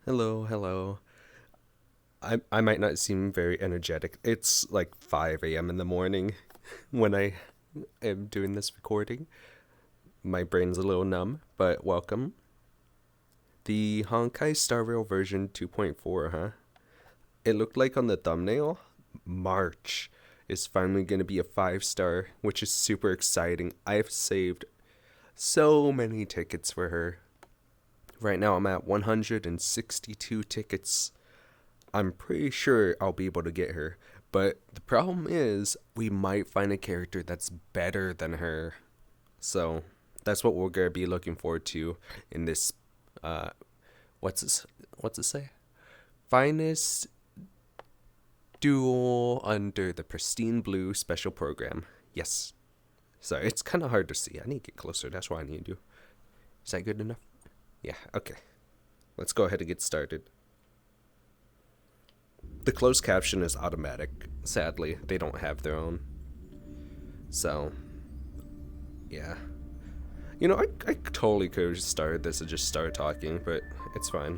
Hello, hello. I might not seem very energetic. It's like 5 a.m. in the morning when I am doing this recording. My brain's a little numb, but welcome. The Honkai Star Rail version 2.4, huh? It looked like on the thumbnail, March is finally going to be a 5-star, which is super exciting. I've saved so many tickets for her. Right now I'm at 162 tickets. I'm pretty sure I'll be able to get her. But the problem is we might find a character that's better than her. So that's what we're going to be looking forward to in this, what's it say? Finest Duel under the Pristine Blue special program. Yes. Sorry, it's kind of hard to see. I need to get closer. That's what I need to do. Is that good enough? Yeah, okay. Let's go ahead and get started. The closed caption is automatic. Sadly, they don't have their own. So, yeah. You know, I totally could have just started this and just started talking, but it's fine.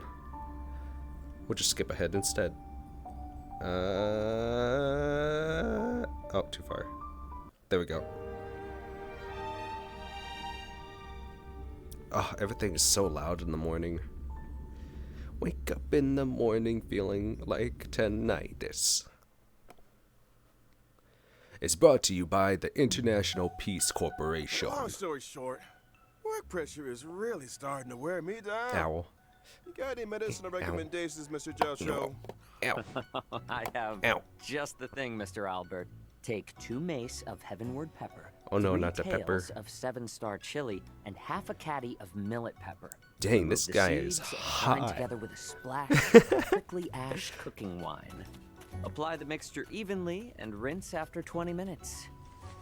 We'll just skip ahead instead. Oh, too far. There we go. Oh, everything is so loud in the morning. Wake up in the morning feeling like tinnitus. It's brought to you by the International Peace Corporation. Long story short, work pressure is really starting to wear me down. Ow. You got any medicinal recommendations, Mr. Joshua? Ow. I have Ow. just the thing, Mr. Albert. Take 2 mace of heavenward pepper. Oh no, 3 not the pepper. tails of 7-star chili and half a caddy of millet pepper. Dang, Remove this the guy is seeds and hot. Grind together with a splash of prickly ash cooking wine. Apply the mixture evenly and rinse after 20 minutes.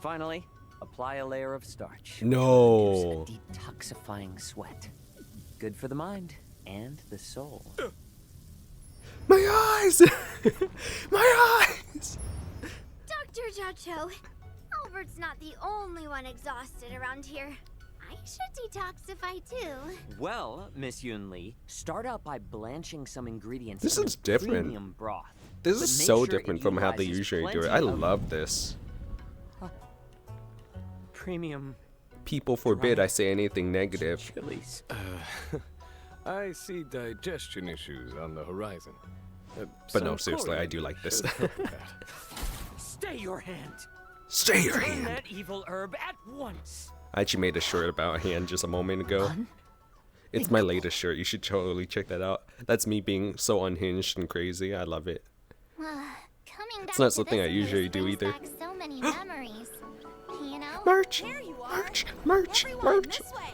Finally, apply a layer of starch. which No. will induce a detoxifying sweat. Good for the mind and the soul. My eyes! My eyes! Dr. Jocho, Albert's not the only one exhausted around here. I should detoxify too. Well, Miss Yun Lee, start out by blanching some ingredients. This in is different. Premium broth. This But is make so sure different it from how they utilizes usually do it. plenty I of love this. Premium People forbid I say anything negative. chilies. I see digestion issues on the horizon. But no, seriously, I do like this. Stay your hand. Stay your Burn hand. that evil herb at once. I actually made a shirt about a hand just a moment ago. It's my latest shirt. You should totally check that out. That's me being so unhinged and crazy. I love it. Coming back not to something this I usually place do brings either. back so many memories. You know? Merch! There you are. Merch! Merch! Everyone, Merch! this way.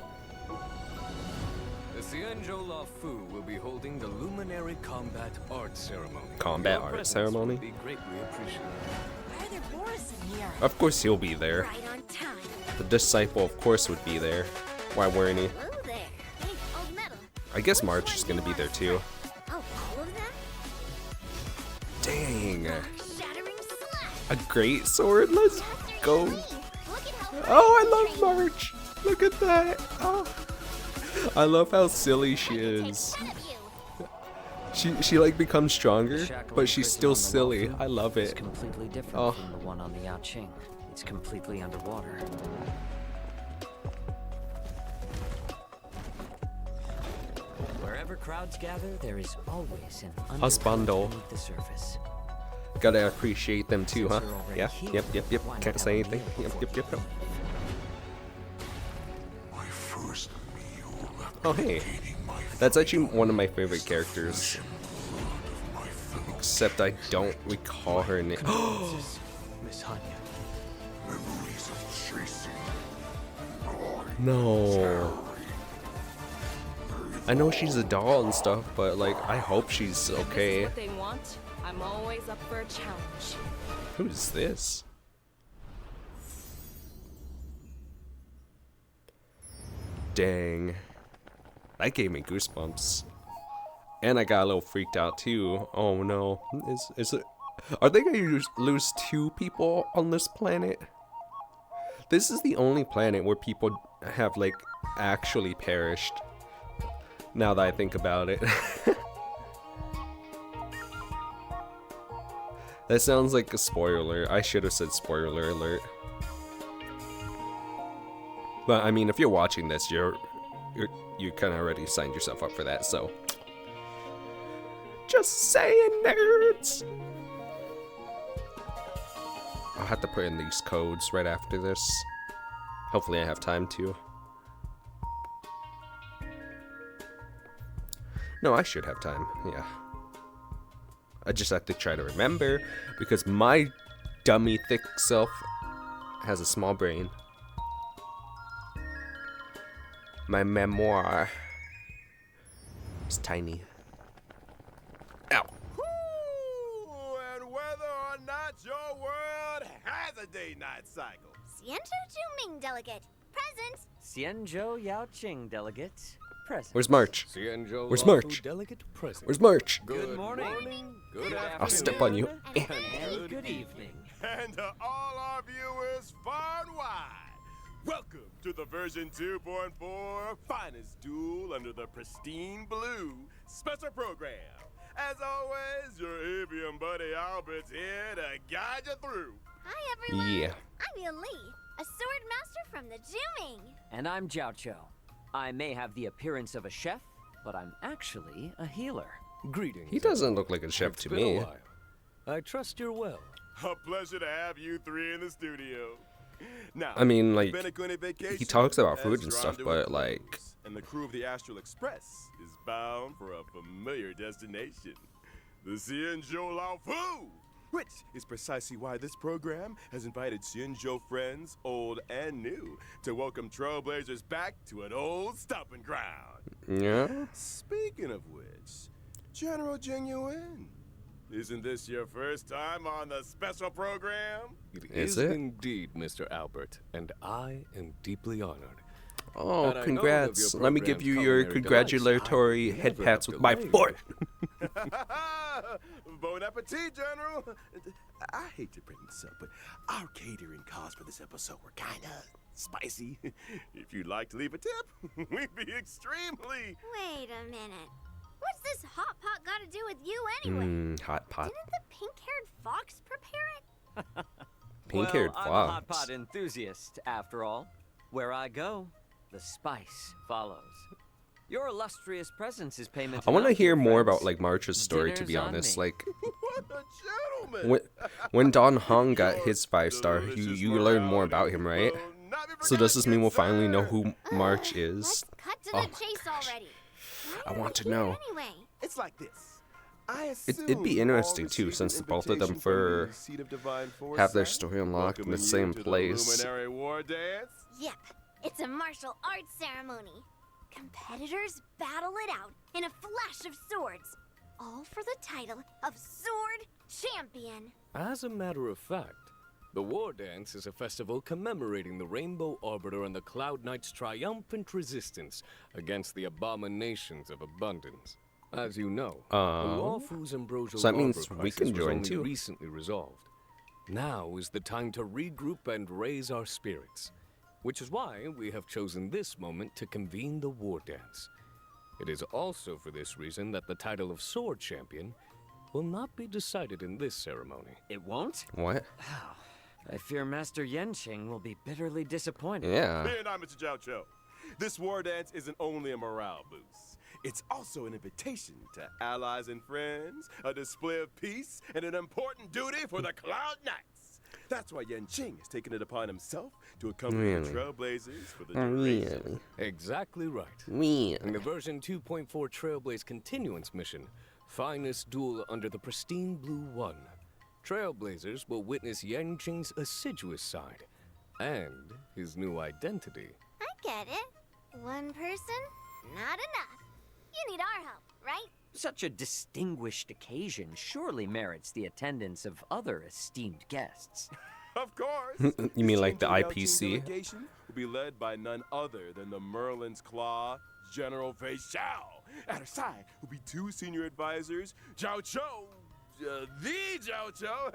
The Xianzhou La Fu will be holding the Luminary Combat Art Ceremony. Combat Your art presence ceremony? would be greatly appreciated. Why are there Boris in here? Of course he'll be there. Right on time. The disciple, of course, would be there. Why weren't he? Hello there. Hey, old metal. I guess Which March one is do gonna you be there wanna too. try? Oh, all of them? Dang. Shattering slash. A great sword? Let's go. Look at how Oh, I love March. Look at that. Oh. I love how silly she is. She like becomes stronger, but she's still silly. I love It's it. completely different Oh. from the one on the Yao Qing. It's completely underwater. Wherever crowds gather, there is always an undercurrent Husbando. beneath the surface. Gotta appreciate them too, huh? Since you're already Yeah. here, Yep. why not Can't have say a anything. meal Yep. before Yep. My first meal Oh, hey. That's actually one of my favorite characters. my fellow Except I don't recall her name. Miss Hanya. memories of chasing. No. I know she's a doll and stuff, but like, I hope she's This okay. is what they want. I'm always up for a challenge. Who's this? Dang. That gave me goosebumps. And I got a little freaked out too. Oh no. Is it? Are they gonna lose 2 people on this planet? This is the only planet where people have like actually perished. Now that I think about it. That sounds like a spoiler. I should have said spoiler alert. But I mean, if you're watching this, you kind of already signed yourself up for that. So, just saying, nerds. I'll have to put in these codes right after this. Hopefully, I have time to. No, I should have time. Yeah. I just have to try to remember because my dummy thick self has a small brain. My memoir is tiny. Ow. Woo! And whether or not your world has a day-night cycle. Xianzhou Juming delegate, present. Xianzhou Yaoqing delegate, present. Where's March? Xianzhou Where's Lafu March? Delegate present. Where's March? Good morning. Good afternoon. I'll step on you. And good evening. And to all our viewers far and wide, welcome to the version 2.4 finest duel under the Pristine Blue special program. As always, your avian buddy Albert's here to guide you through. Hi, everyone. Yeah. I'm Yan Li, a sword master from the Juming. And I'm Jiao Cho. I may have the appearance of a chef, but I'm actually a healer. Greetings. He doesn't look like a chef It's to been me. a while. I trust you're well. A pleasure to have you three in the studio. Now, I mean, like, the Benekune vacation he talks about food has and drawn stuff, to a but, close, like- and the crew of the Astral Express is bound for a familiar destination, the Xianzhou Laofu, which is precisely why this program has invited Xianzhou friends, old and new, to welcome trailblazers back to an old stomping ground. Yeah. Speaking of which, General Genuine, isn't this your first time on the special program? It Is is it? indeed, Mr. Albert, and I am deeply honored. Oh, And I know of congrats. your Let me give program's you your culinary congratulatory delights. I head would pats never with my have foot. Bon appetit, General. I hate to bring this up, but our catering costs for this episode were kind of spicy. If you'd like to leave a tip, we'd be extremely... Wait a minute. What's this hot pot got to do with you anyway? Hot pot. Didn't the pink-haired fox prepare it? Pink-haired well, I'm a hot fox. pot enthusiast, after all. Where I go, the spice follows. Your illustrious presence is payment. I want to enough, hear more friends. about like March's story. To be Dinner's on honest, me. like What a gentleman! when Don Hong got his 5-star, you learn more about him, right? So does this mean we'll finally know who March is? Let's cut to Oh the my chase gosh. already. I Why are want we to here know. Anyway? It's like this. It'd be interesting too, since both of them have their story unlocked in the same place. Luminary war dance. Yep, it's a martial arts ceremony. Competitors battle it out in a flash of swords, all for the title of Sword Champion. As a matter of fact, the War Dance is a festival commemorating the Rainbow Arbiter and the Cloud Knight's triumphant resistance against the abominations of abundance. As you know, the Lawfu's ambrosial so that means arbor we can crisis was join only too. recently resolved. Now is the time to regroup and raise our spirits, which is why we have chosen this moment to convene the War Dance. It is also for this reason that the title of Sword Champion will not be decided in this ceremony. It won't? What? I fear Master Yenqing will be bitterly disappointed. Yeah. Fear not, Mr. Jiao Cho. This war dance isn't only a morale boost. It's also an invitation to allies and friends, a display of peace, and an important duty for the Cloud Knights. That's why Yenqing has taken it upon himself to accompany Really? the Trailblazers for the duration. Really? Exactly right. Really? In the version 2.4 Trailblaze Continuance mission, Finest Duel under the Pristine Blue 1, Trailblazers will witness Yenqing's assiduous side and his new identity. I get it. One person, not enough. You need our help, right? Such a distinguished occasion surely merits the attendance of other esteemed guests. Of course. You mean This like the Yenqing IPC? delegation will be led by none other than the Merlin's Claw, General Fei Xiao. At her side will be two senior advisors, Jiao Cho, the Jiao Cho,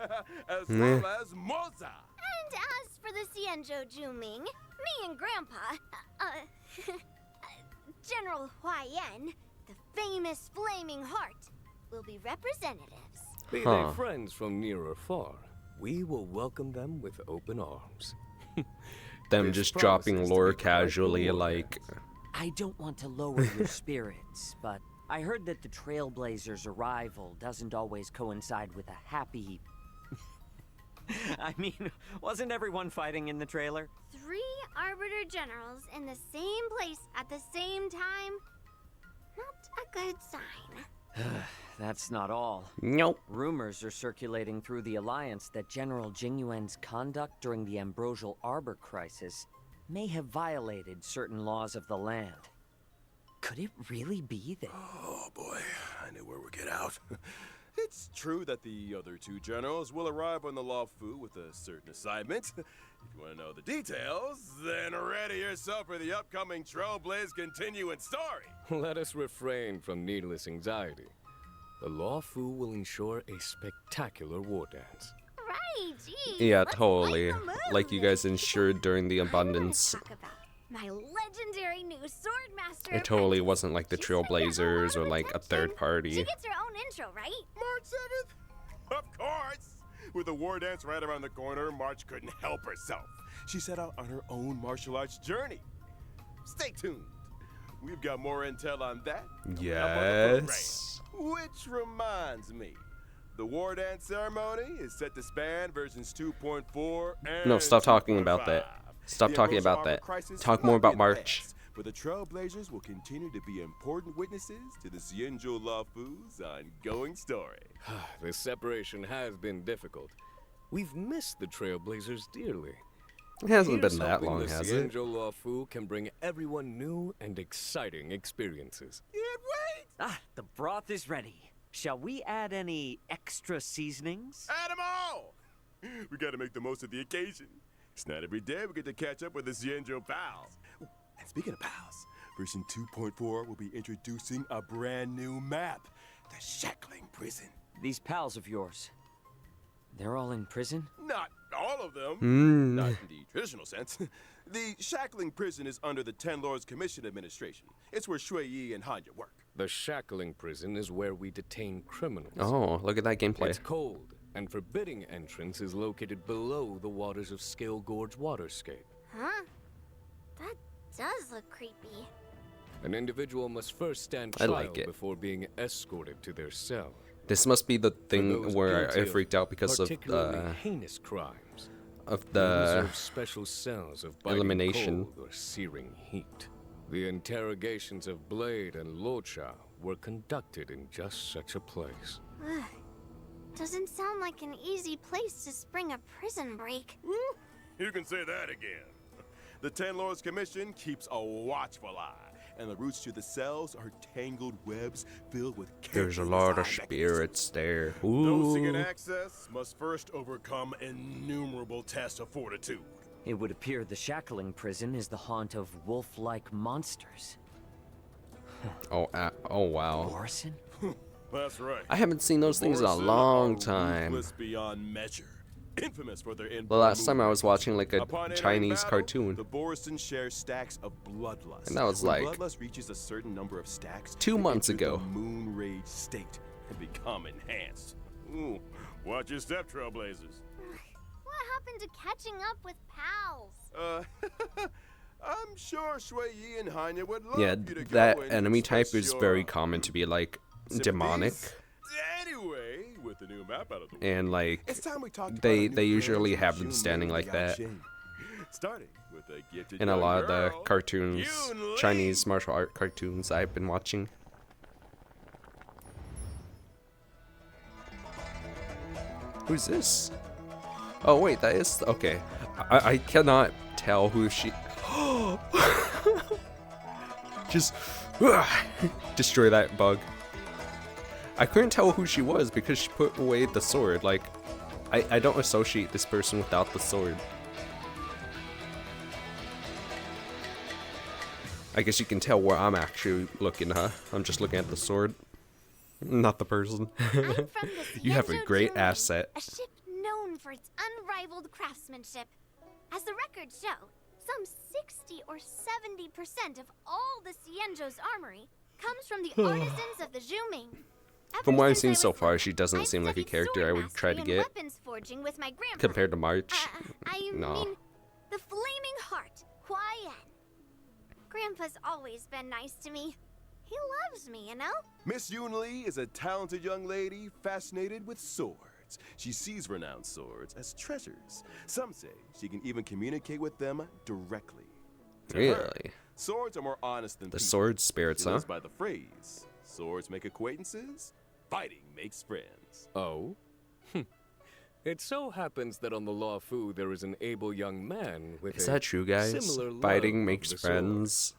as well as Moza. And as for the Xianzhou Juming, me and Grandpa, General Huaiyan, the famous Flaming Heart, will be representatives. Be Huh. they friends from near or far, we will welcome them with open arms. Them This just promises dropping to lore be quite the casually, war like, dance. I don't want to lower your spirits, but I heard that the Trailblazers' arrival doesn't always coincide with a happy... I mean, wasn't everyone fighting in the trailer? 3 Arbiter Generals in the same place at the same time? Not a good sign. That's not all. nope. Rumors are circulating through the Alliance that General Jingyuan's conduct during the Ambrosial Arbor crisis may have violated certain laws of the land. Could it really be that... Oh boy, I knew where we'd get out. It's true that the other 2 generals will arrive on the Law Fu with a certain assignment. If you want to know the details, then ready yourself for the upcoming Trailblaze continuing story. Let us refrain from needless anxiety. The Law Fu will ensure a spectacular war dance. Right, geez. Yeah, let's totally. lighten the mood. Like you guys ensured during the abundance. I want to talk about my legendary new Swordmaster. It totally apprentice. wasn't like the She's gonna get a Trailblazers lot or of like a attention. third party. She gets her own intro, right? March 7th? Of course! With the war dance right around the corner, March couldn't help herself. She set out on her own martial arts journey. Stay tuned. We've got more intel on that. coming up on the program. Yes. Which reminds me, the war dance ceremony is set to span versions 2.4 and No, stop talking about 2.5. that. Stop The talking Ambrosial about Arbor that. crisis Talk might more be about in the March. past, but the Trailblazers will continue to be important witnesses to the Xianzhou Law Fu's ongoing story. This separation has been difficult. We've missed the Trailblazers dearly. It hasn't Here's been that hoping long, the has it? Xianzhou Law Fu can bring everyone new and exciting experiences. Can't wait! Ah, the broth is ready. Shall we add any extra seasonings? Add 'em all! We gotta make the most of the occasion. It's not every day we get to catch up with the Xianzhou pals. Ooh, and speaking of pals, version 2.4 will be introducing a brand new map, the Shackling Prison. These pals of yours, they're all in prison? Not all of them. Hmm. Not in the traditional sense. The Shackling Prison is under the Ten Lords Commission Administration. It's where Shui Yi and Hanya work. The Shackling Prison is where we detain criminals. Oh, look at that gameplay. It's cold, and forbidding entrance is located below the waters of Scale Gorge waterscape. Huh? That does look creepy. An individual must first stand I trial like it. before being escorted to their cell. This must be the For thing those where guilty I of freaked out because of particularly heinous crimes. They the reserve special cells of biting elimination. cold or searing heat. The interrogations of Blade and Locha were conducted in just such a place. Ugh. Doesn't sound like an easy place to spring a prison break. You can say that again. The Ten Lords Commission keeps a watchful eye, and the routes to the cells are tangled webs filled with There's a carefully lot of designed spirits there. Those seeking Ooh. access must first overcome innumerable tests of fortitude. It would appear the Shackling Prison is the haunt of wolf-like monsters. Oh wow. Orson? That's right. I haven't seen those things in a Orson long are time. ruthless beyond measure. Infamous for their The inborn last time I was movements. watching like a Upon entering Chinese battle, cartoon. The Borison share stacks of bloodlust. And that was When like bloodlust reaches a certain number of stacks, 2 they months enter ago. The moon rage state and become enhanced. Ooh, watch your step, Trailblazers. What happened to catching up with pals? I'm sure Shui Yi and Hanya would love Yeah, you to that go and enemy type express is your, very common to be like demonic, sympathies. Anyway, with the new map out of the way, and like it's time we talked they about our new usually friends have from them Junmei standing like and that Yaoxing. Starting with a gifted in a young lot of the girl, cartoons, Yun Li. Chinese martial art cartoons I've been watching. Who's this? Oh wait, that is okay. I cannot tell who she. Just destroy that bug. I couldn't tell who she was because she put away the sword. Like, I don't associate this person without the sword. I guess you can tell where I'm actually looking, huh? I'm just looking at the sword, not the person. I'm from the You have a Xianzhou great Junmei, asset. A ship known for its unrivaled craftsmanship. As the records show, some 60 or 70% of all the Xianzhou's armory comes from the artisans of the Zhuming. From what I've since seen I so was far, little, she doesn't I've seem like a studied character I sword would try to mastery and get weapons forging with my grandpa. compared to March. I No. mean, the Flaming Heart, Hua Yan. Grandpa's always been nice to me. He loves me, you know? Miss Yoon Lee is a talented young lady fascinated with swords. She sees renowned swords as treasures. Some say she can even communicate with them directly. To her, Really? swords are more honest than The people. sword spirits, She huh? lives by the phrase, swords make acquaintances, fighting makes friends. Oh? It so happens that on the Law Fu there is an able young man with Is a that true, guys? similar love Fighting of makes the sword. friends.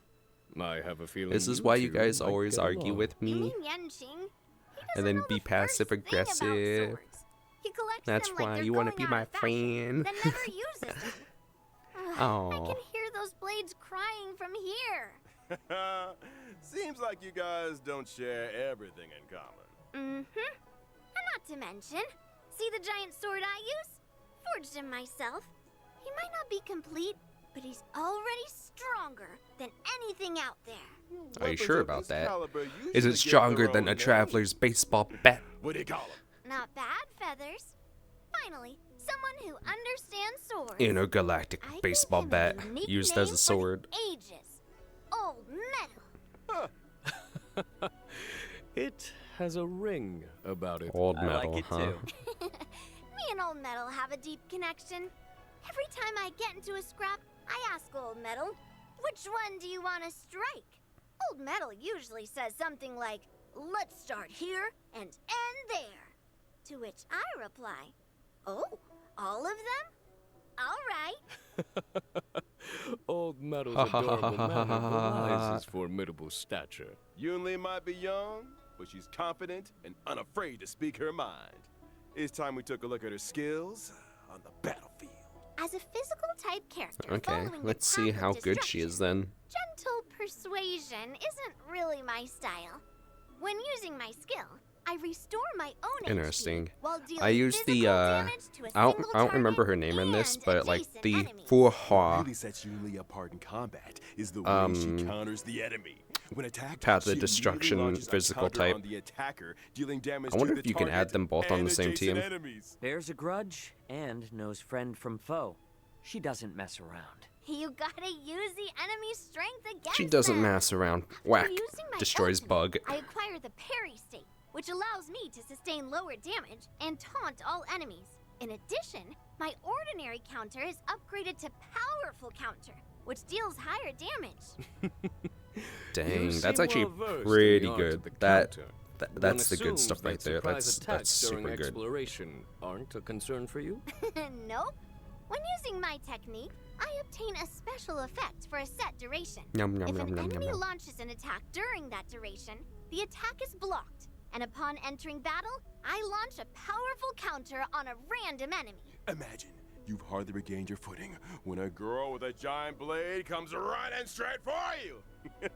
I have a feeling This is why you two guys might always get argue along. with You me. mean Yanqing? He And doesn't then know be the first passive thing about aggressive. swords. He collects That's them like why they're you wanna going be out my of fashion, friend. then never uses them. I Aw. can hear those blades crying from here. Seems like you guys don't share everything in common. Mm-hmm. And not to mention, see the giant sword I use? Forged him myself. He might not be complete, but he's already stronger than anything out there. Are you Weapons sure of about this that? caliber Is usually it get stronger their than own a name. traveler's baseball bat? What do you call 'em? Not bad, Feathers. Finally, someone who understands swords. Intergalactic I gave baseball him a bat unique used name as a for the sword. Ages. Old Metal. It has a ring about it. Old I metal, like it huh? too. Me and Old Metal have a deep connection. Every time I get into a scrap, I ask Old Metal, which one do you want to strike? Old Metal usually says something like, let's start here and end there. To which I reply, oh, all of them? All right. Old Metal's adorable manner belies his formidable stature. Yoon Lee might be young, but she's confident and unafraid to speak her mind. It's time we took a look at her skills on the battlefield. As a physical type character, Okay, following the let's see path how of good she is then. Gentle persuasion isn't really my style. When using my skill, I restore my own Interesting. HP while dealing I used the physical damage to a I single don't remember her target name in this, and but like adjacent the enemies. Fu What Hua really sets Yoon Lee apart in combat is the way she counters the enemy. When attacked, Path of she immediately Destruction launches a physical counter type. on the attacker, dealing damage I wonder to if the you can add target them both on and the same adjacent team. enemies. Bears a grudge and knows friend from foe. She doesn't mess around. You gotta use the enemy's strength against She doesn't them. mess around. After Whack. using my Destroys ultimate, bug. I acquire the parry state, which allows me to sustain lower damage and taunt all enemies. In addition, my ordinary counter is upgraded to powerful counter, which deals higher damage. Dang, You that's seem actually well-versed in pretty the art of good. the That's One the good assumes stuff right that there. surprise That's attacks during super good. exploration aren't a concern for you. Nope. When using my technique, I obtain a special effect for a set duration. Yum yum If yum an yum yum enemy yum. launches an attack during that duration, the attack is blocked. And upon entering battle, I launch a powerful counter on a random enemy. Imagine you've hardly regained your footing when a girl with a giant blade comes running straight for you.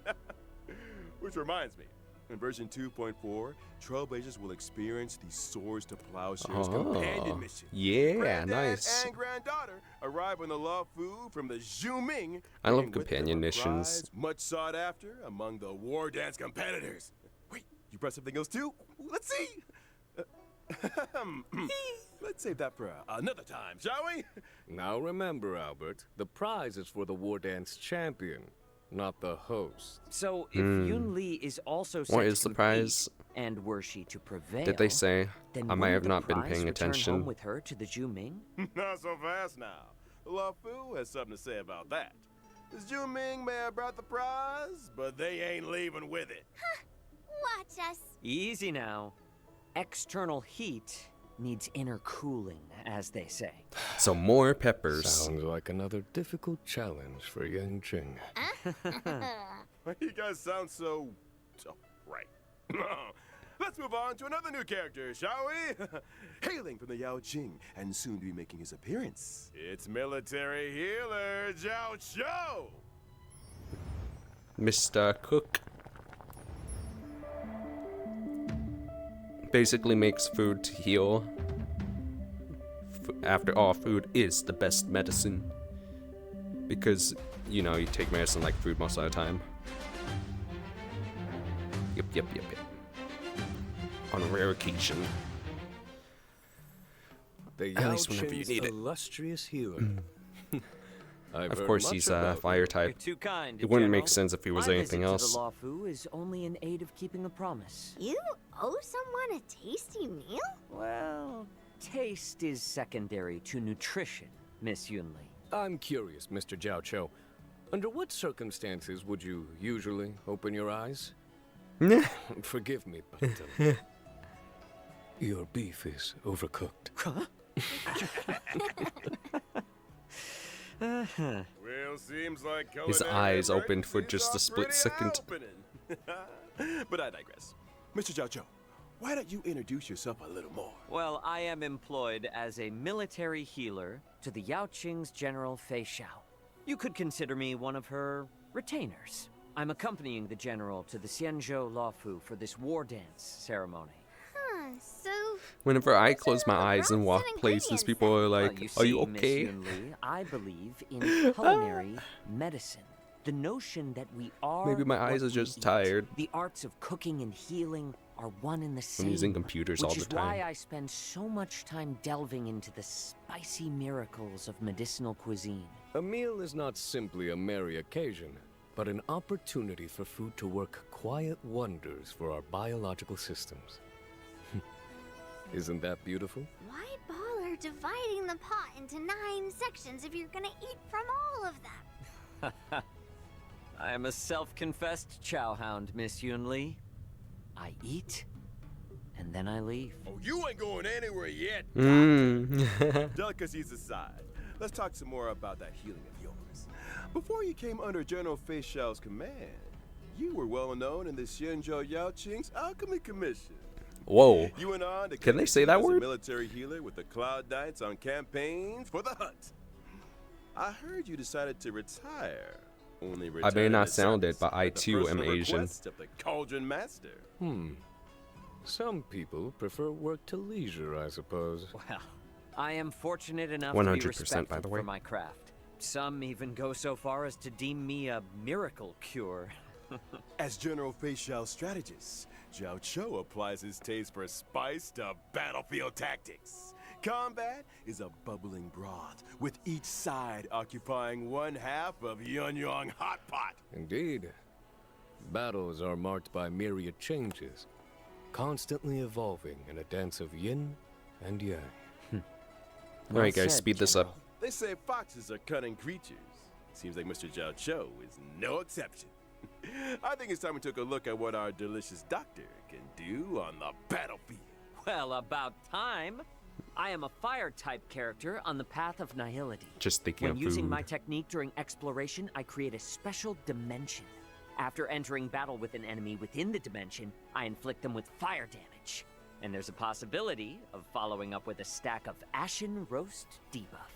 Which reminds me, in version 2.4, Trailblazers will experience the Swords to Plowshares companion mission. Yeah, Granddad nice. and granddaughter arrive on the Law Fu from the Zhuming. I love bringing with them companion a missions. prize much sought after among the war dance competitors. Wait, you brought something else too? Let's see. Let's save that for another time, shall we? Now remember, Albert, the prize is for the War Dance champion, not the host. So if Yoon Lee is also set What to is the compete, prize? and were she to prevail, Did they say? then I might wouldn't have the not been prize paying return attention. home with her to the Zhu Ming? Not so fast now. The Law Fu has something to say about that. The Zhuming may have brought the prize, but they ain't leaving with it. Watch us. Easy now. External heat needs inner cooling, as they say. So more peppers. Sounds like another difficult challenge for Yang Ching. You guys sound so right. Let's move on to another new character, shall we? Hailing from the Yao Qing and soon to be making his appearance, it's military healer Zhao Chou. Mr. Cook basically makes food to heal. After all, food is the best medicine. Because, you know, you take medicine like food most of the time. Yep. on a rare occasion. The At least whenever you Yao-Qing's need it. illustrious healer. I've Of heard course, much he's about fire you. You're type. too kind, It wouldn't General. make sense if he was My anything visit else. to the Lawfu is only in aid of keeping a promise. You owe someone a tasty meal? Well, taste is secondary to nutrition, Miss Yunli. I'm curious, Mr. Jiao Cho. Under what circumstances would you usually open your eyes? Forgive me, but your beef is overcooked. Well, seems like His culinary eyes opened for emergencies just a are split pretty second. eye-opening. But I digress. Mr. Jiao Cho, why don't you introduce yourself a little more? Well, I am employed as a military healer to the Yao-Qing's General Fei Xiao. You could consider me one of her retainers. I'm accompanying the general to the Xianzhou Lawfu for this war dance ceremony. Huh, so... Whenever I those close are my the eyes and walk Bronson places, ingredients people are Well, like, you "Are you see, Miss okay?" Yunli, I believe in culinary medicine. The notion that we are Maybe my eyes what are just we eat. tired. The arts of cooking and healing are one and the same. I'm using computers all which the is why time. I spend so much time delving into the spicy miracles of medicinal cuisine. A meal is not simply a merry occasion, but an opportunity for food to work quiet wonders for our biological systems. Isn't that beautiful? Why bother dividing the pot into 9 sections if you're gonna eat from all of them? I am a self-confessed chowhound, Miss Yunli. I eat, and then I leave. Oh, you ain't going anywhere yet. Mm. Delicacies aside, let's talk some more about that healing of yours. Before you came under General Fei Xiao's command, you were well known in the Xianzhou Yao-Qing's Alchemy Commission. Whoa. You went on to Can they say that as a word? military healer with the Cloud Knights on campaigns for the hunt. I heard you decided to retire. Only I may retire not to sound it, service but I at the too am personal Asian. request of the Cauldron Master. Some people prefer work to leisure, I suppose. Well, I am fortunate enough 100%, to be by respected the way. for my craft. Some even go so far as to deem me a miracle cure. As General Fei Xiao's strategist, Jiao Cho applies his taste for spice to battlefield tactics. Combat is a bubbling broth, with each side occupying one half of Yunyang Hot Pot. Indeed. Battles are marked by myriad changes, constantly evolving in a dance of yin and yang. All right, guys, said, speed this General. up. They say foxes are cunning creatures. Seems like Mr. Jiao Cho is no exception. I think it's time we took a look at what our delicious doctor can do on the battlefield. Well, about time. I am a fire-type character on the path of nihility. Just thinking When of using food. my technique during exploration, I create a special dimension. After entering battle with an enemy within the dimension, I inflict them with fire damage. And there's a possibility of following up with a stack of Ashen Roast debuff.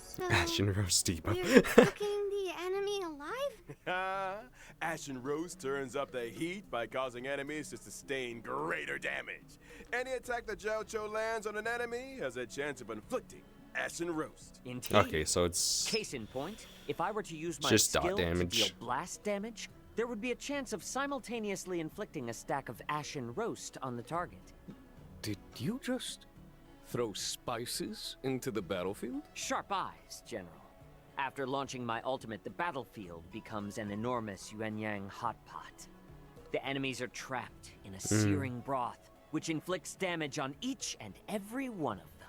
So, Ashen roast debuff. you're cooking the enemy alive? Ashen Roast turns up the heat by causing enemies to sustain greater damage. Any attack that Jiao Cho lands on an enemy has a chance of inflicting Ashen Roast. Indeed. Okay, so it's Case in point, if I were to use my just dot skill to damage. deal blast damage, there would be a chance of simultaneously inflicting a stack of Ashen Roast on the target. Did you just throw spices into the battlefield? Sharp eyes, General. After launching my ultimate, the battlefield becomes an enormous Yuanyang hot pot. The enemies are trapped in a searing broth, which inflicts damage on each and every one of them.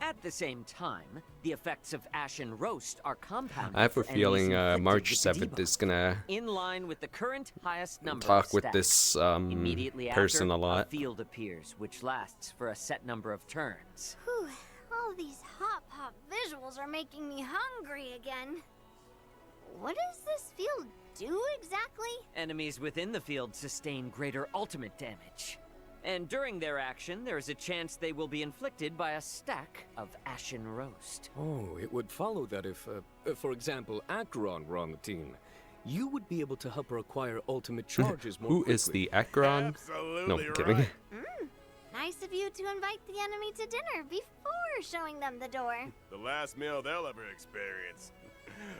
At the same time, the effects of Ashen Roast are compounded. I have a for enemies feeling inflicted March with the 7th debuff, is gonna in line with the current highest number talk of with stacks. this Immediately person after, a lot. field appears, which lasts for a set number of turns. Whew, all these hot pot visuals are making me hungry again. What does this field do exactly? Enemies within the field sustain greater ultimate damage. And during their action, there is a chance they will be inflicted by a stack of Ashen Roast. Oh, it would follow that if, for example, Acheron were on the team, you would be able to help her acquire ultimate charges more Who quickly. is the Acheron? Absolutely No, I'm kidding. right. Nice of you to invite the enemy to dinner before showing them the door. The last meal they'll ever experience.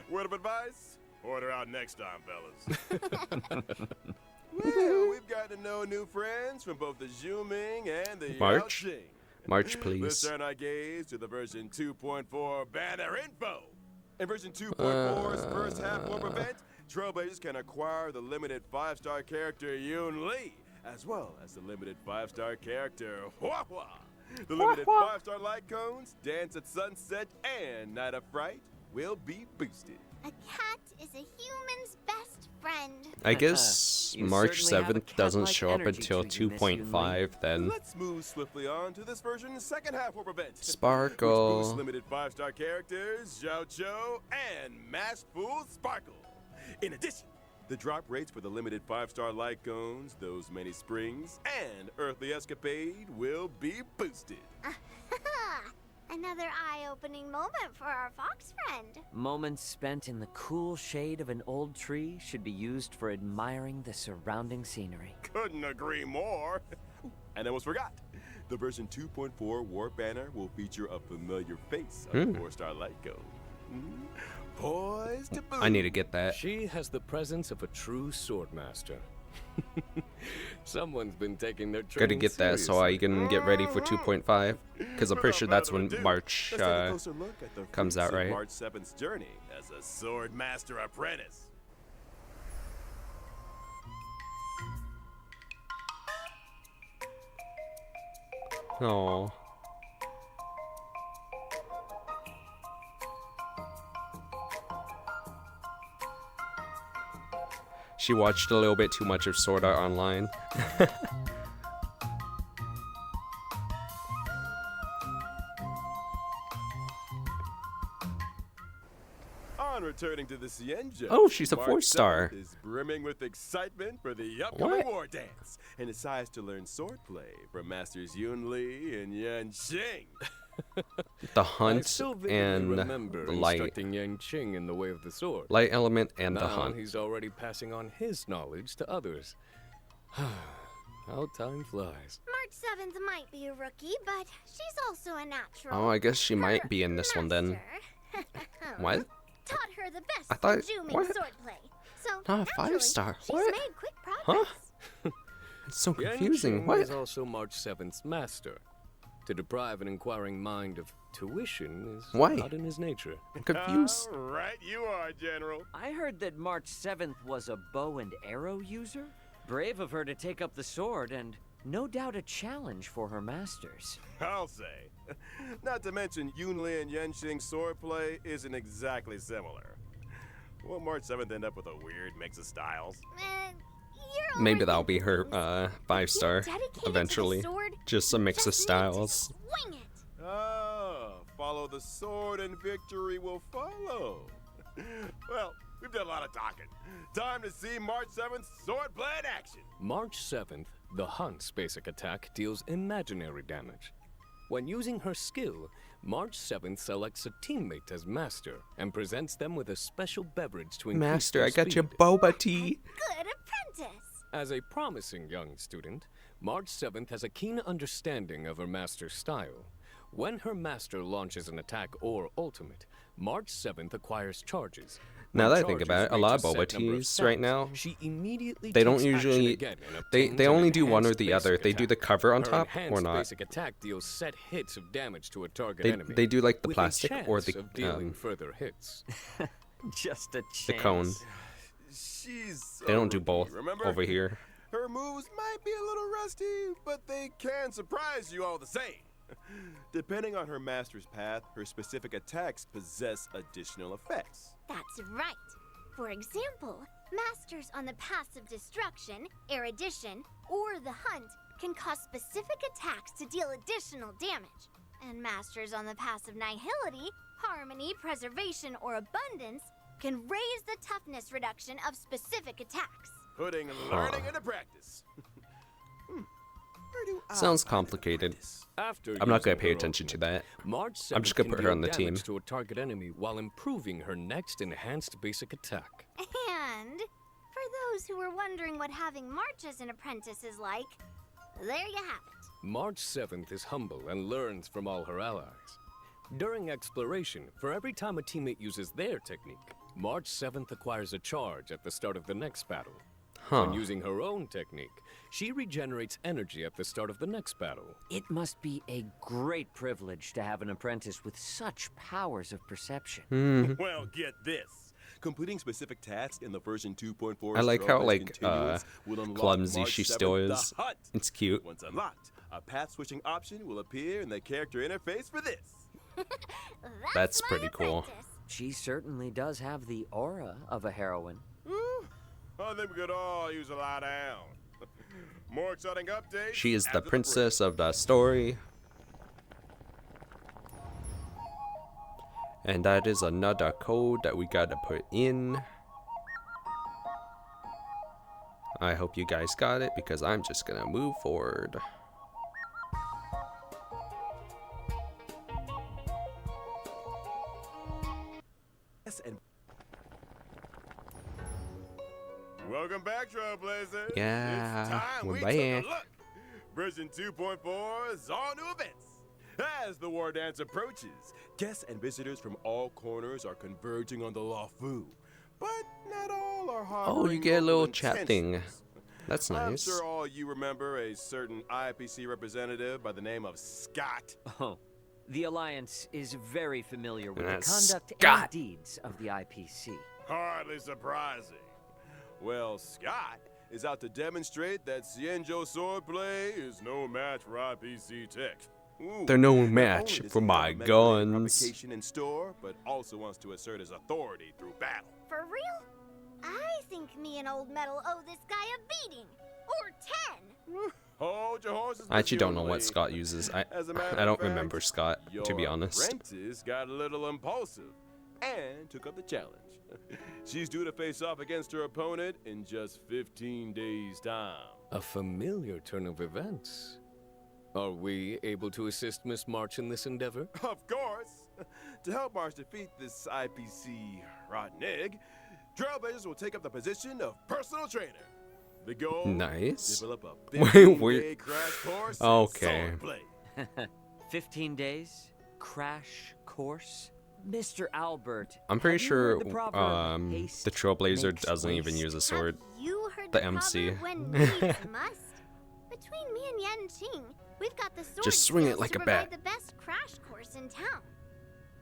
Word of advice? Order out next time, fellas. Well, we've got to know new friends from both the Zhuming and the March? Yaoqing. March, Let's please. turn our gaze to the version 2.4 banner info. In version 2.4's first half warp event, Trailblazers can acquire the limited 5-star character Yoon Lee, as well as the limited 5-star character Hua Hua. The limited 5-star light cones, Dance at Sunset, and Night of Fright will be boosted. A cat is a human's best friend. I guess You March certainly have a 7th doesn't cat-like show up energy until to you, Miss Yoon 2.5 then. Let's move swiftly on to this version's second half warp event. Which boosts Sparkle. limited 5-star characters, Zhao Cho, and Masked Fool Sparkle. In addition, the drop rates for the limited 5-star light cones, those many springs, and Earthly Escapade will be boosted. Another eye-opening moment for our fox friend. Moments spent in the cool shade of an old tree should be used for admiring the surrounding scenery. Couldn't agree more. And almost forgot. The version 2.4 Warp Banner will feature a familiar face on the 4-star light cone. Poised to boom. I need to get that. She has the presence of a true swordmaster. Someone's been taking their Gotta training get that so I seriously. can get ready for 2.5. Because I'm pretty sure that's when Without further March ado, let's take a closer look at the comes out, fruits of right? March 7th's journey as a sword master apprentice. Oh. She watched a little bit too much of Sword Art Online. On returning to the Xianzhou, Oh, she's a March 4-star. 7th is brimming with excitement for the upcoming What? war dance and decides to learn swordplay from Masters Yun Li and Yan Xing. The I hunt still vividly and remember the light. instructing Yang Qing in the way of the sword. Light element and now the hunt. he's already passing on his knowledge to others. How time flies. March 7th might be a rookie, but she's also a natural. Oh, I guess she Her might be in this one then. master What? Taught her the best I thought- Juming what? swordplay. So Not a naturally, 5-star. She's What? made quick progress. It's so Yang confusing. Qing What? is also March 7th's master. To deprive an inquiring mind of tuition is Why? not in his nature. I'm confused. Right you are, General. I heard that March 7th was a bow and arrow user. Brave of her to take up the sword, and no doubt a challenge for her masters. I'll say. Not to mention, Yun Li and Yan Xing's swordplay isn't exactly similar. Will March 7th end up with a weird mix of styles? You're Maybe that'll overthinking be her things. 5-star Dedicated to the eventually. sword, Just a mix of just need to styles. Swing it. Ah, follow the sword and victory will follow. Well, we've done a lot of talking. Time to see March 7th swordplay in action. March 7th, the Hunt's basic attack deals imaginary damage. When using her skill, March 7th selects a teammate as master and presents them with a special beverage to increase Master, their I got you speed. boba tea. Good apprentice. As a promising young student, March 7th has a keen understanding of her master's style. When her master launches an attack or ultimate, March 7th acquires charges. Now When that I think charges about it, a reach lot of set boba number of teas right stacks, now, she immediately they don't takes action usually again and they obtains they an only do one or enhanced the other. basic They do the attack. cover on Her top or enhanced not. basic attack deals set hits of damage to a target They enemy. they do like the with a plastic or chance the of dealing further hits. Just a chance. the cone. She's They a don't do rookie, both remember? over here. Her moves might be a little rusty, but they can surprise you all the same. Depending on her master's path, her specific attacks possess additional effects. That's right. For example, masters on the paths of destruction, erudition, or the hunt can cause specific attacks to deal additional damage. And masters on the paths of nihility, harmony, preservation, or abundance can raise the toughness reduction of specific attacks. Putting learning into practice. Where do I Sounds find complicated. this? After I'm not gonna using pay her attention to ultimate, that. March I'm 7th just gonna can put her on deal the team. damage to a target enemy while improving her next enhanced basic attack. And for those who were wondering what having March as an apprentice is like, there you have it. March 7th is humble and learns from all her allies. During exploration, for every time a teammate uses their technique, March 7th acquires a charge at the start of the next battle. When using her own technique, she regenerates energy at the start of the next battle. It must be a great privilege to have an apprentice with such powers of perception. Well, get this. Completing specific tasks in the version 2.4 I like how like clumsy she still is. It's cute. Once unlocked, a path switching option will appear in the character interface for this. That's my pretty cool. apprentice. She certainly does have the aura of a heroine. Whew. I think we could all use a lie down. More exciting updates. She is the after break. princess of the story. And that is another code that we gotta put in. I hope you guys got it because I'm just gonna move forward. Yes, and welcome back, Trailblazers. Yeah, It's time we're we back. took a look. Version 2.4 is all new events. As the war dance approaches, guests and visitors from all corners are converging on the Lafu. But not all are harboring Oh, you get a little noble chat thing. intentions. That's I'm nice. sure all you remember a certain IPC representative by the name of Scott. Oh, the Alliance is very familiar with the That's conduct Scott. and deeds of the IPC. Hardly surprising. Well, Scott is out to demonstrate that Xianzhou swordplay is no match for IPC tech. Ooh, They're no not match only does for he my have a meddling guns. provocation in store, but also wants to assert his authority through battle. For real? I think me and Old Metal owe this guy a beating. Or 10. Hold your horses. I actually Miss don't know Yuli. what Scott uses. As a matter I don't of fact, remember Scott, to be your honest. apprentice got a little impulsive and took up the challenge. She's due to face off against her opponent in just 15 days' time. A familiar turn of events. Are we able to assist Miss March in this endeavor? Of course! To help March defeat this IPC rotten egg, Trailblazers will take up the position of personal trainer. The goal: Nice. develop a Wait, 15-day crash course in Okay. swordplay. 15 days? Crash course? Mr. Albert, I'm pretty have you sure heard the proverb, haste the Trailblazer makes doesn't even waste? use a sword. Have you heard The the MC. proverb when needs must? Between me and Yan Qing, we've got the sword Just swing it skills like to a provide bat. the best crash course in town.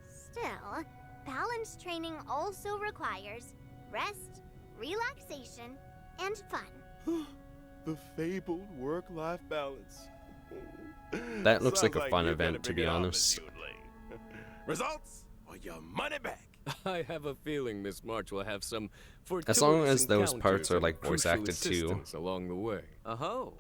Still, balance training also requires rest, relaxation, and fun. The fabled work-life balance. That looks Sounds like a fun you better event, to bring be it on, honest. Miss Yuli. Results or your money back. I have a feeling Miss March will have some As long fortuitous as those parts encounters are, and like, voice crucial acted, too. assistance along the way. Oh,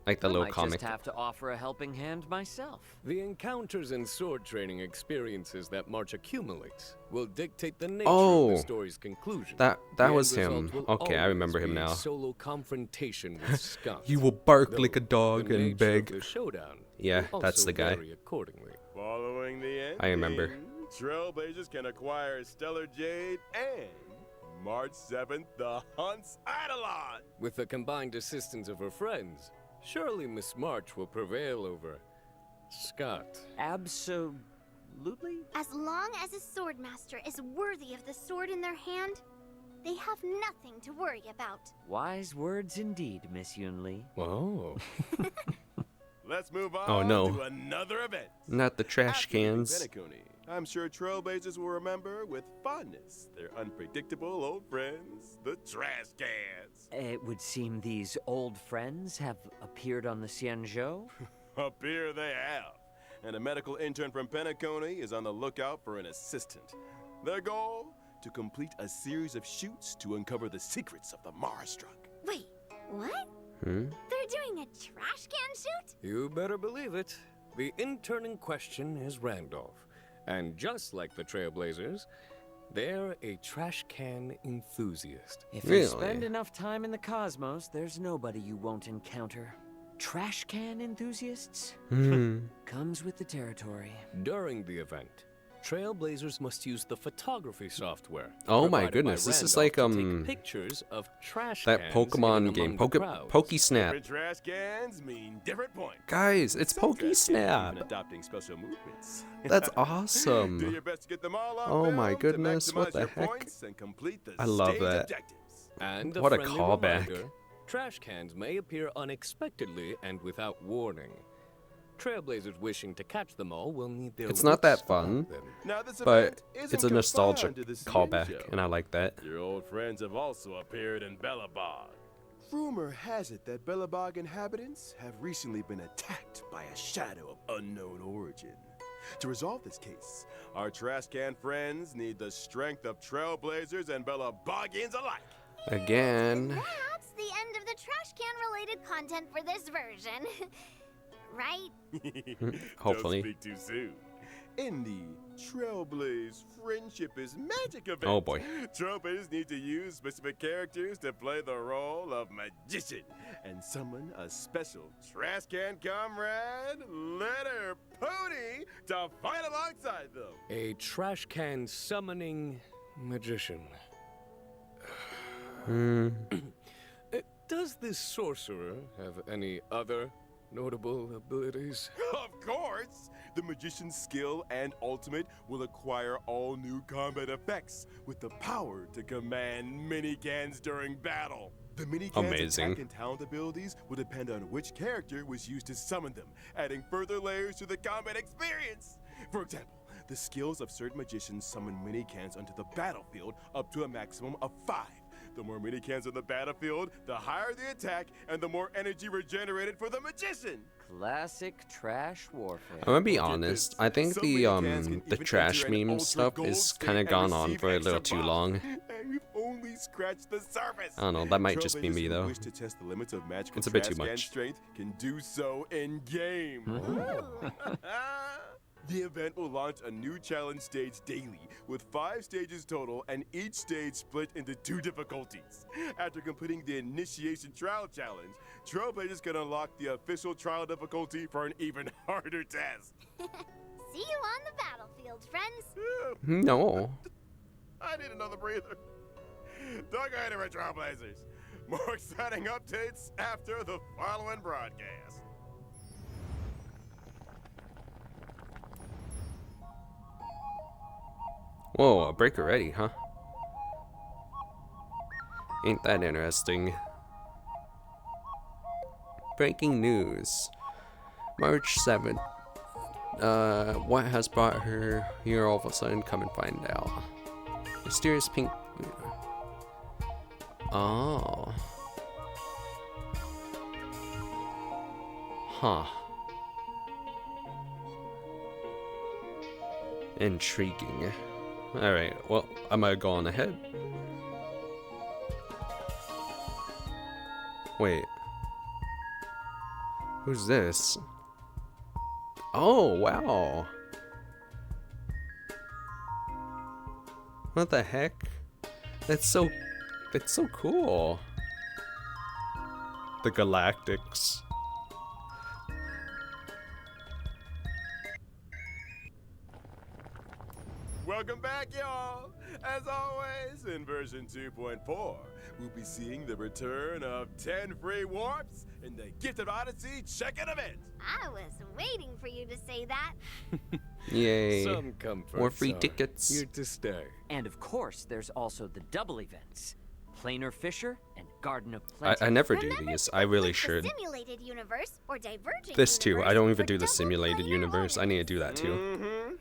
Like the I little might comic. just have to offer a helping hand myself. The encounters and sword training experiences that March accumulates will dictate the nature Oh, of the story's conclusion. That The was end him. result will Okay, I always remember him be a now. Solo confrontation with Scott. You will bark Though like a dog the and nature of beg. the showdown Yeah, will that's also the guy. vary accordingly. Following the end, I remember. Trailblazers can acquire Stellar Jade and March 7th, the Hunt's Eidolon. With the combined assistance of her friends, surely Miss March will prevail over Scott. Absolutely? As long as a swordmaster is worthy of the sword in their hand, they have nothing to worry about. Wise words indeed, Miss Yunli. Oh. Let's move on Oh, no. to another event. Not the trash After leaving cans. Penacony, I'm sure Trailblazers will remember with fondness their unpredictable old friends, the trash cans. It would seem these old friends have appeared on the Xianzhou. Up here they have. And a medical intern from Penacony is on the lookout for an assistant. Their goal? To complete a series of shoots to uncover the secrets of the Mars drug. Wait, what? Hmm? They're doing a trash can shoot? You better believe it. The intern in question is Randolph. And just like the Trailblazers, they're a trash can enthusiast. If you Really? spend enough time in the cosmos, there's nobody you won't encounter. Trash can enthusiasts? Hmm. Comes with the territory. During the event, Trailblazers must use the photography software. Oh my provided by goodness, this is Randolph like, to take pictures of trash That cans Pokemon hidden game, among the crowd. Pokesnap. Different trash cans mean different points. Guys, it's Some trash cans are even Pokesnap. adopting special movements. That's Do awesome. your best to get them all on Oh my film to goodness, what maximize the your heck? points and complete the I love stage that. objectives. And What a friendly callback. reminder, Trash cans may appear unexpectedly and without warning. Trailblazers wishing to catch them all will need their It's not that wits fun, about them. Now, this but event isn't it's a nostalgic confined to the CN callback, show. and I like that. Your old friends have also appeared in Bellabog. Rumor has it that Bellabog inhabitants have recently been attacked by a shadow of unknown origin. To resolve this case, our trash can friends need the strength of Trailblazers and Bellabogians alike. Again. That's the end of the trash can related content for this version. Right? Hopefully. Don't speak too soon. In the Trailblaze Friendship is Magic event, Oh boy. Trailblazers need to use specific characters to play the role of magician and summon a special trash can comrade, Letter Pony, to fight alongside them. A trash can summoning magician. Does this sorcerer have any other notable abilities? Of course! The magician's skill and ultimate will acquire all new combat effects with the power to command mini-cans during battle. The mini-cans' Amazing. attack and talent abilities will depend on which character was used to summon them, adding further layers to the combat experience. For example, the skills of certain magicians summon mini-cans onto the battlefield up to a maximum of 5. The more mini-cans on the battlefield, the higher the attack and the more energy regenerated for the magician. Classic trash warfare. I'm gonna be honest. I think Some the mini-cans can even trash enter an meme ultra stuff gold is state kind of and gone on receive for a extra little too buffs. long. And we've only scratched the surface. I don't know. That might just be Trailblazers me who though. wish to test the limits of magical It's a bit too trash can much. strength can do so in game. Ooh. The event will launch a new challenge stage daily with 5 stages total and each stage split into 2 difficulties. After completing the initiation trial challenge, Trailblazers can unlock the official trial difficulty for an even harder test. See you on the battlefield, friends. No. I need another breather. Don't go anywhere, Trailblazers. More exciting updates after the following broadcast. Whoa, a break already, huh? Ain't that interesting? Breaking news. March 7th. What has brought her here all of a sudden? Come and find out. Mysterious pink. Oh. Huh. Intriguing. Alright, well, I'm gonna go on ahead. Wait. Who's this? Oh, wow. What the heck? That's so cool. The Galactics. Welcome back, y'all! As always, in version 2.4, we'll be seeing the return of 10 free warps in the Gift of Odyssey check-in event! I was waiting for you to say that. Yay. Some comfort. More free tickets. Here to stay. And of course, there's also the double events. Planar Fisher and Garden of Plenty. I never do Remember these. to I really click the should. simulated universe or divergent This too. universe I don't for even do the double simulated planar universe. I need to honors. do that too. Mm-hmm.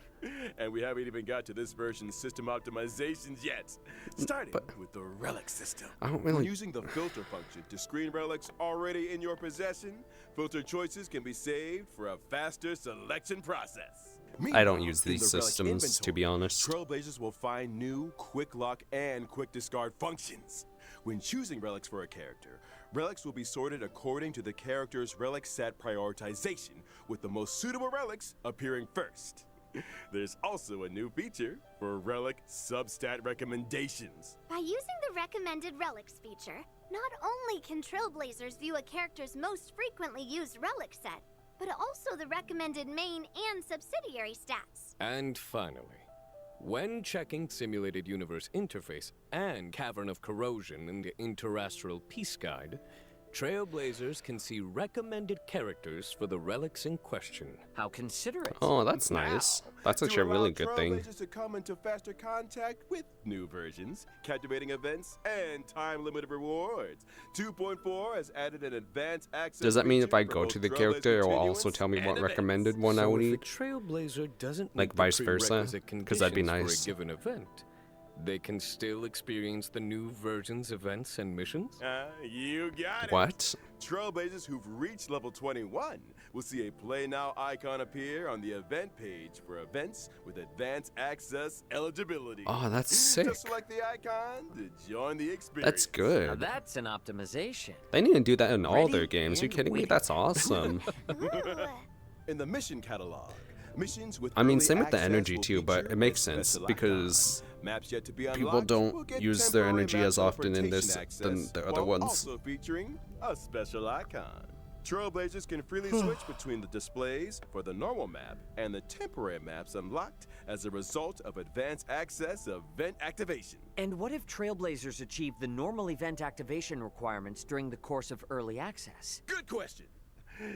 And we haven't even got to this version's system optimizations yet. Starting with the relic system. I don't When really. using the filter function to screen relics already in your possession, filter choices can be saved for a faster selection process. I don't Meanwhile, use in these the relic systems, to be inventory, honest. Trailblazers will find new quick lock and quick discard functions. When choosing relics for a character, relics will be sorted according to the character's relic set prioritization, with the most suitable relics appearing first. There's also a new feature for relic substat recommendations. By using the recommended relics feature, not only can Trailblazers view a character's most frequently used relic set, but also the recommended main and subsidiary stats. And finally, when checking Simulated Universe Interface and Cavern of Corrosion in the Interastral Peace Guide, Trailblazers can see recommended characters for the relics in question. How considerate. Oh, that's nice. That's To actually a really allow good thing. Trailblazers to come into faster contact with new versions, captivating events, and time-limited rewards. 2.4 has added an advanced access. Does that mean if feature I for go both to the Trailblazer character, it will also continuance tell me and what events. recommended one I would So if a eat? Trailblazer doesn't Like meet the vice versa? prerequisite 'Cause that'd be conditions nice. for a given event, they can still experience the new version's events and missions? You got it. What? Trailblazers who've reached level 21 will see a Play Now icon appear on the event page for events with advanced access eligibility. Oh, that's sick. Just select the icon to join the experience. That's Now good. that's an optimization. They need to do that in all their Ready games. You and kidding me? waiting. That's awesome. Ooh. In the mission catalog, missions with I mean, early same with the access energy will too, but feature it makes a sense special because icon. Maps yet to be people unlocked don't will get use their temporary energy map as often in this teleportation than the access, other while ones. also featuring a special icon. Trailblazers can freely switch between the displays for the normal map and the temporary maps unlocked as a result of advanced access event activation. And what if Trailblazers achieve the normal event activation requirements during the course of early access? Good question.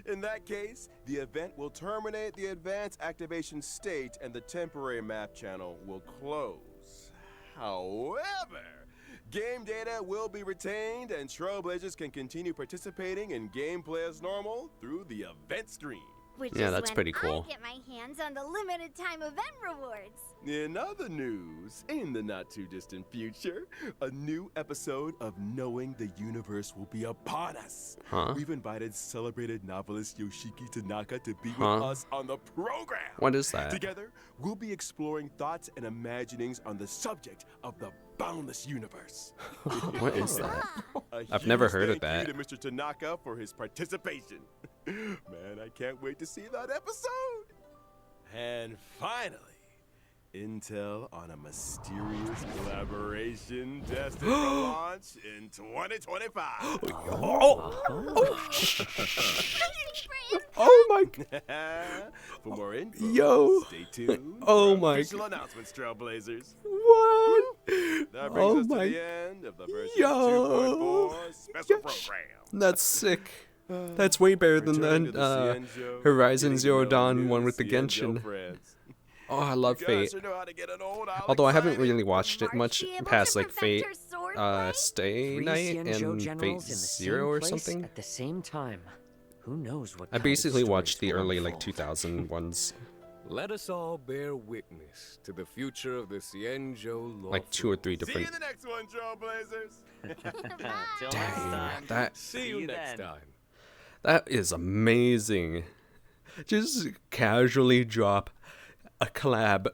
In that case, the event will terminate the advanced activation state and the temporary map channel will close. However, game data will be retained and Trailblazers can continue participating in gameplay as normal through the event screen. Which Yeah, is that's when pretty cool. I get my hands on the limited time event rewards. In other news, in the not too distant future, a new episode of Knowing the Universe will be upon us. Huh? We've invited celebrated novelist Yoshiki Tanaka to be with Huh? us on the program. What is that? Together, we'll be exploring thoughts and imaginings on the subject of the boundless universe. What is that? A I've never huge heard of thank that. you to Mr. Tanaka for his participation. Man, I can't wait to see that episode. And finally, intel on a mysterious collaboration destined for launch in 2025. Oh my! For more info, Yo. stay tuned. Oh for my official announcements, Trailblazers. What? That brings Oh us my- to the end of the version Yo. 2.4 special Yes. program. That's sick. That's way better than Returning to the Cienjo, Horizon getting to Zero know Dawn new one with the Cienjo Genshin. friends. Oh, I love You guys Fate. sure know how to get an old Alex Although I haven't excited. really watched it March much be able past to like perfect Fate, her swordplay? Stay Three Night Xianzhou and Fate generals in the same Zero or place something. at the same time. Who knows what I kind of basically stories watched the will early like unfold. 2000 ones, Let us all bear witness to the future of the Cienjo law. like 2 or 3 See you different. in the next one, Trailblazers. Till next Dang, time. that See you next then. time. that is amazing. Just casually drop a collab,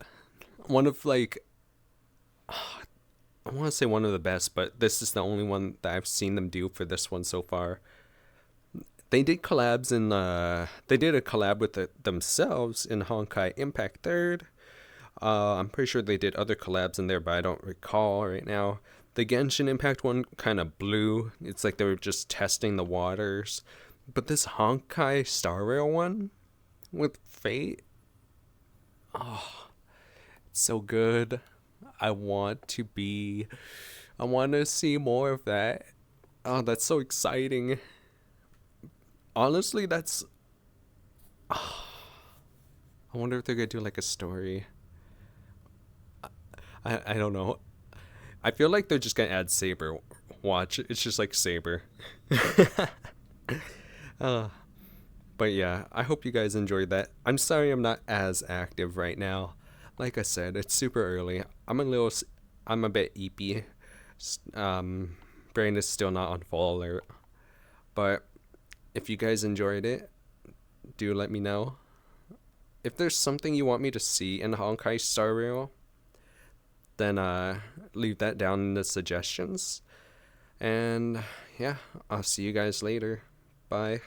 one of like, I want to say one of the best, but this is the only one that I've seen them do for this one so far. They did collabs in they did a collab with themselves in Honkai Impact 3rd. I'm pretty sure they did other collabs in there, but I don't recall right now. The Genshin Impact one kind of blew. It's like they were just testing the waters. But this Honkai Star Rail one with Fate, oh, it's so good. I want to see more of that. Oh, that's so exciting. Honestly, that's... I wonder if they're going to do like a story. I don't know. I feel like they're just going to add Saber. Watch, it's just like Saber. But yeah, I hope you guys enjoyed that. I'm sorry I'm not as active right now. Like I said, it's super early. I'm a bit eepy. Brain is still not on full alert. But if you guys enjoyed it, do let me know. If there's something you want me to see in Honkai Star Rail, then leave that down in the suggestions. And yeah, I'll see you guys later. Bye.